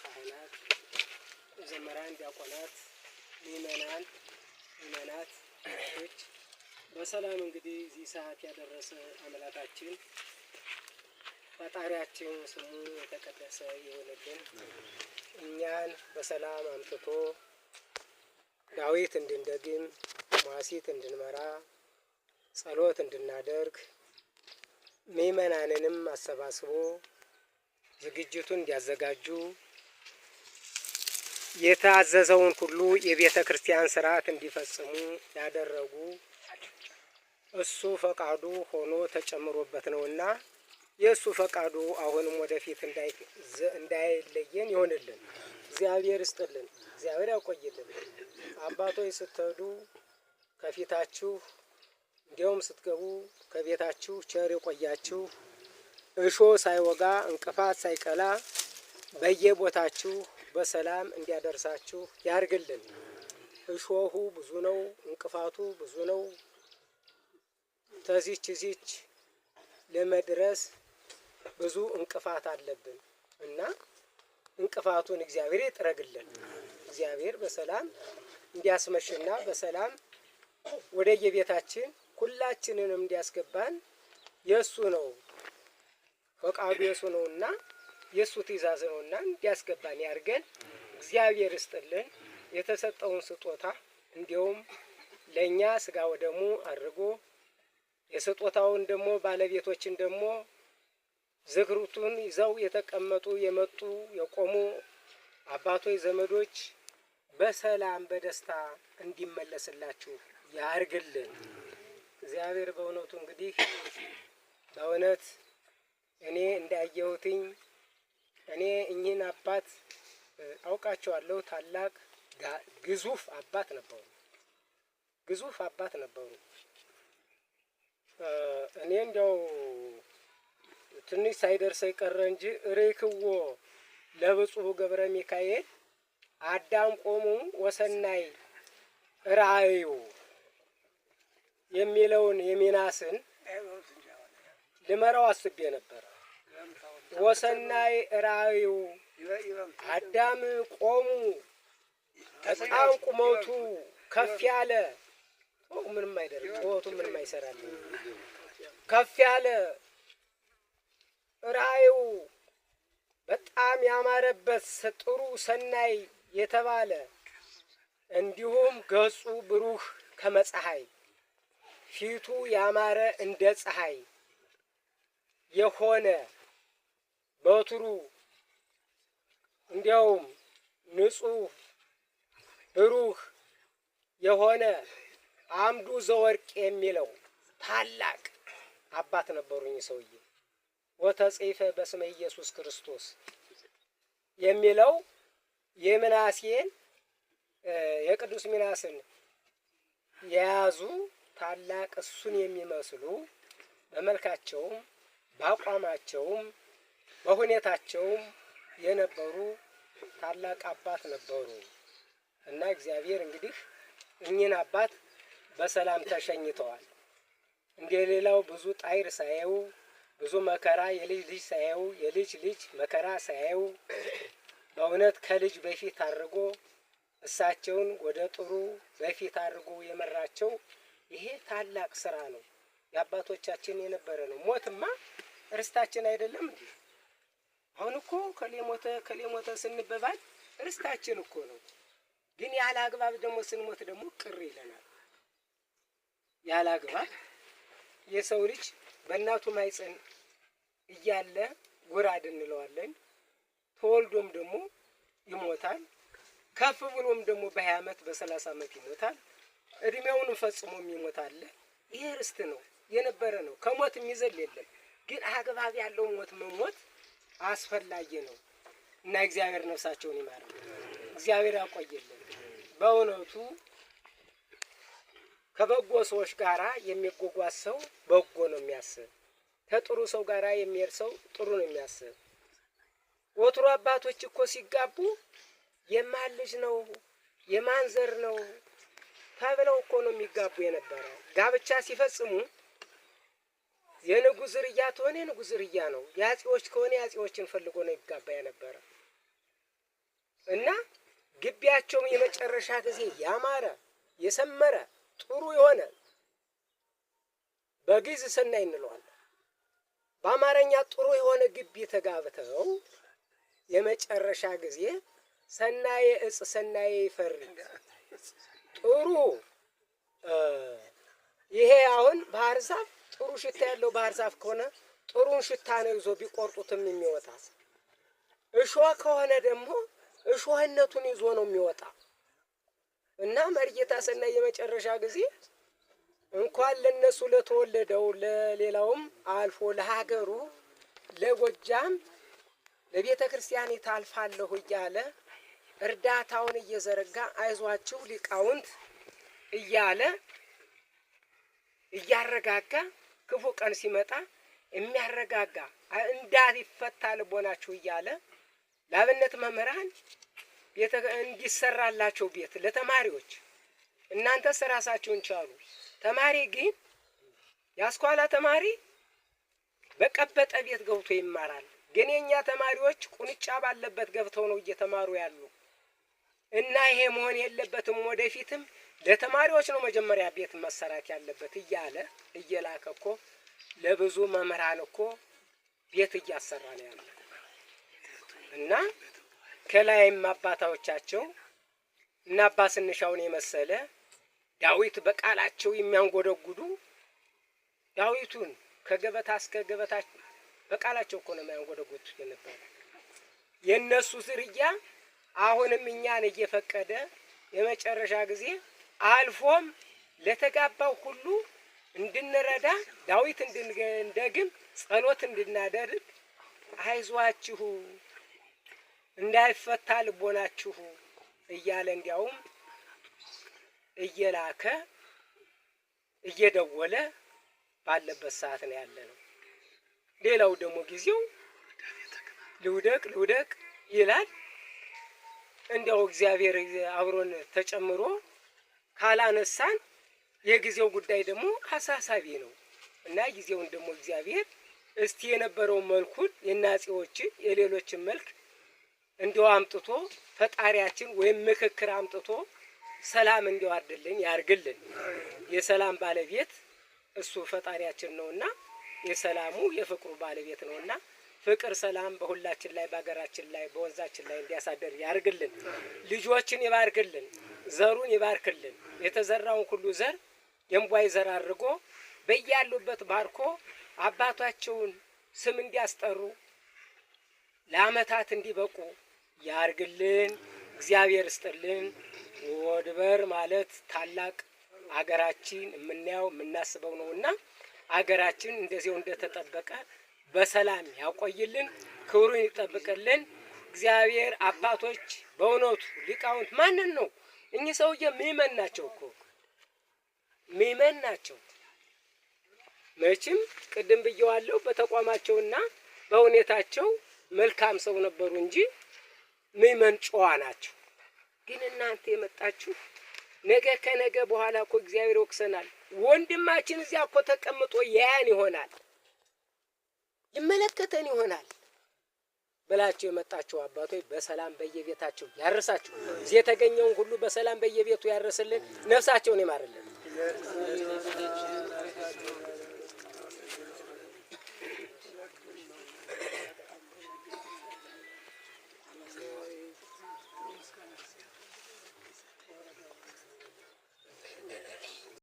ካህናት፣ ዘመራን፣ ዲያቆናት፣ ምእመናት አባቶች በሰላም እንግዲህ እዚህ ሰዓት ያደረሰ አምላካችን ፈጣሪያችን ስሙ የተቀደሰ ይሁንልን። እኛን በሰላም አምጥቶ ዳዊት እንድንደግም መዋሥዕት እንድንመራ ጸሎት እንድናደርግ ምእመናንንም አሰባስቦ ዝግጅቱን እንዲያዘጋጁ የታዘዘውን ሁሉ የቤተ ክርስቲያን ስርዓት እንዲፈጽሙ ያደረጉ እሱ ፈቃዱ ሆኖ ተጨምሮበት ነውና የእሱ ፈቃዱ አሁንም ወደፊት እንዳይለየን ይሆንልን። እግዚአብሔር ይስጥልን፣ እግዚአብሔር ያቆይልን። አባቶች ስትሄዱ ከፊታችሁ እንዲያውም ስትገቡ ከቤታችሁ ቸር የቆያችሁ እሾህ ሳይወጋ እንቅፋት ሳይቀላ በየቦታችሁ በሰላም እንዲያደርሳችሁ ያርግልን። እሾሁ ብዙ ነው፣ እንቅፋቱ ብዙ ነው። ተዚች ለመድረስ ብዙ እንቅፋት አለብን እና እንቅፋቱን እግዚአብሔር ይጥረግልን። እግዚአብሔር በሰላም እንዲያስመሽና በሰላም ወደየቤታችን ሁላችንንም እንዲያስገባን የእሱ ነው ፈቃዱ የእሱ ነውና የእሱ ትእዛዝ ነውና እንዲያስገባን ያርገን። እግዚአብሔር ይስጥልን የተሰጠውን ስጦታ እንዲሁም ለእኛ ስጋ ወደሙ አድርጎ የስጦታውን ደግሞ ባለቤቶችን ደግሞ ዝክሩቱን ይዘው የተቀመጡ የመጡ የቆሙ አባቶች ዘመዶች በሰላም በደስታ እንዲመለስላችሁ ያርግልን። እግዚአብሔር በእውነቱ እንግዲህ በእውነት እኔ እንዳየሁትኝ እኔ እኚህን አባት አውቃቸዋለሁ። ታላቅ ግዙፍ አባት ነበሩ። ግዙፍ አባት ነበሩ። እኔ እንደው ትንሽ ሳይደርሰኝ ቀረ እንጂ ሬክዎ ለብፁዕ ገብረ ሚካኤል አዳም ቆሙ ወሰናይ ራእዩ የሚለውን የሚናስን ልመራው አስቤ ነበር። ወሰናይ ራእዩ አዳም ቆሙ በጣም ቁመቱ ከፍ ያለ ምንም አይደለም፣ ጾቱ ምንም አይሰራልኝ። ከፍ ያለ ራእዩ በጣም ያማረበት ጥሩ ሰናይ የተባለ እንዲሁም ገጹ ብሩህ ከመፀሐይ ፊቱ ያማረ እንደ ፀሐይ የሆነ በትሩ እንዲያውም ንጹህ ብሩህ የሆነ አምዱ ዘወርቅ የሚለው ታላቅ አባት ነበሩኝ። ሰውዬ ወተጽፈ በስመ ኢየሱስ ክርስቶስ የሚለው የምናሴን የቅዱስ ሚናስን የያዙ ታላቅ እሱን የሚመስሉ በመልካቸውም በአቋማቸውም በሁኔታቸውም የነበሩ ታላቅ አባት ነበሩ እና እግዚአብሔር እንግዲህ እኚህን አባት በሰላም ተሸኝተዋል። እንደሌላው ብዙ ጣይር ሳያዩ ብዙ መከራ የልጅ ልጅ ሳያዩ የልጅ ልጅ መከራ ሳያዩ በእውነት ከልጅ በፊት አድርጎ እሳቸውን ወደ ጥሩ በፊት አድርጎ የመራቸው ይሄ ታላቅ ስራ ነው። የአባቶቻችን የነበረ ነው። ሞትማ ርስታችን አይደለም እንዴ? አሁን እኮ ከሌ ሞተ ስንበባል ርስታችን እኮ ነው። ግን ያለ አግባብ ደግሞ ስንሞት ደግሞ ቅር ይለናል። ያለ አግባብ የሰው ልጅ በእናቱ ማይፀን እያለ ጉራድ እንለዋለን። ተወልዶም ደግሞ ይሞታል። ከፍ ብሎም ደግሞ በ20 ዓመት በ30 ዓመት ይሞታል። እድሜውን ፈጽሞም ይሞታል። ይሄ ርስት ነው የነበረ ነው። ከሞት የሚዘል የለም። ግን አግባብ ያለው ሞት መሞት አስፈላጊ ነው እና እግዚአብሔር ነፍሳቸውን ይማር፣ እግዚአብሔር ያቆየልን። በእውነቱ ከበጎ ሰዎች ጋራ የሚጓጓዝ ሰው በጎ ነው የሚያስብ። ከጥሩ ሰው ጋራ የሚሄድ ሰው ጥሩ ነው የሚያስብ። ወትሮ አባቶች እኮ ሲጋቡ የማን ልጅ ነው የማን ዘር ነው ተብለው እኮ ነው የሚጋቡ የነበረ። ጋብቻ ሲፈጽሙ የንጉሥ ዝርያ ከሆነ የንጉሥ ዝርያ ነው፣ የአፄዎች ከሆነ የአፄዎችን ፈልጎ ነው ይጋባ የነበረ። እና ግቢያቸውም የመጨረሻ ጊዜ ያማረ የሰመረ ጥሩ የሆነ በግዕዝ ሰናይ እንለዋለን። በአማርኛ ጥሩ የሆነ ግቢ ተጋብተው የመጨረሻ ጊዜ ሰናየ እጽ ሰናየ ይፈሪ ጥሩ ይሄ አሁን ባህር ዛፍ ጥሩ ሽታ ያለው ባህር ዛፍ ከሆነ ጥሩን ሽታ ነው ይዞ ቢቆርጡትም የሚወጣ። እሾህ ከሆነ ደግሞ እሾህነቱን ይዞ ነው የሚወጣ። እና መርጌታ ሰናይ የመጨረሻ ጊዜ እንኳን ለነሱ ለተወለደው ለሌላውም አልፎ ለሀገሩ ለጎጃም ለቤተ ክርስቲያን ታልፋለሁ እያለ እርዳታውን እየዘረጋ አይዟችሁ ሊቃውንት እያለ እያረጋጋ ክፉ ቀን ሲመጣ የሚያረጋጋ እንዳይፈታ ልቦናችሁ እያለ ለአብነት መምህራን እንዲሰራላቸው ቤት ለተማሪዎች እናንተ ራሳችሁን ቻሉ። ተማሪ ግን ያስኳላ ተማሪ በቀበጠ ቤት ገብቶ ይማራል። ግን የኛ ተማሪዎች ቁንጫ ባለበት ገብተው ነው እየተማሩ ያሉ። እና ይሄ መሆን የለበትም። ወደፊትም ለተማሪዎች ነው መጀመሪያ ቤት መሰራት ያለበት እያለ እየላከ እኮ ለብዙ መምህራን እኮ ቤት እያሰራ ነው ያለው። እና ከላይም አባታዎቻቸው እና አባ ስንሻውን የመሰለ ዳዊት በቃላቸው የሚያንጎደጉዱ ዳዊቱን ከገበታ እስከ ገበታ በቃላቸው እኮ ነው የሚያንጎደጉት የነበረ የነሱ ዝርያ አሁንም እኛን እየፈቀደ የመጨረሻ ጊዜ አልፎም ለተጋባው ሁሉ እንድንረዳ ዳዊት እንድንደግም ጸሎት እንድናደርግ አይዟችሁ እንዳይፈታ ልቦናችሁ እያለ እንዲያውም እየላከ እየደወለ ባለበት ሰዓት ነው ያለነው። ሌላው ደግሞ ጊዜው ልውደቅ ይላል። እንዲያው እግዚአብሔር አብሮን ተጨምሮ ካላነሳን የጊዜው ጉዳይ ደግሞ አሳሳቢ ነው እና ጊዜውን ደግሞ እግዚአብሔር እስቲ የነበረው መልኩን የናጺዎችን የሌሎችን መልክ እንዲያው አምጥቶ ፈጣሪያችን ወይም ምክክር አምጥቶ ሰላም እንዲዋርድልን ያርግልን። የሰላም ባለቤት እሱ ፈጣሪያችን ነውና የሰላሙ የፍቅሩ ባለቤት ነውና ፍቅር ሰላም በሁላችን ላይ በአገራችን ላይ በወንዛችን ላይ እንዲያሳደር ያርግልን። ልጆችን ይባርክልን፣ ዘሩን ይባርክልን። የተዘራውን ሁሉ ዘር የእምቧይ ዘር አድርጎ በያሉበት ባርኮ አባታቸውን ስም እንዲያስጠሩ ለዓመታት እንዲበቁ ያርግልን። እግዚአብሔር ይስጥልን። ወድበር ማለት ታላቅ አገራችን የምናየው የምናስበው ነውና አገራችን እንደዚያው እንደተጠበቀ በሰላም ያቆይልን፣ ክብሩን ይጠብቅልን። እግዚአብሔር አባቶች በእውነቱ ሊቃውንት ማንን ነው? እኚህ ሰውዬ ምእመን ናቸው እኮ ምእመን ናቸው። መቼም ቅድም ብየዋለሁ በተቋማቸውና በሁኔታቸው መልካም ሰው ነበሩ እንጂ ምእመን ጨዋ ናቸው። ግን እናንተ የመጣችሁ ነገ ከነገ በኋላ እኮ እግዚአብሔር ወቅሰናል። ወንድማችን እዚያ እኮ ተቀምጦ ያያን ይሆናል ይመለከተን ይሆናል ብላችሁ የመጣችሁ አባቶች በሰላም በየቤታቸው ያርሳችሁ። እዚህ የተገኘውን ሁሉ በሰላም በየቤቱ ያርስልን፣ ነፍሳቸውን ይማርልን።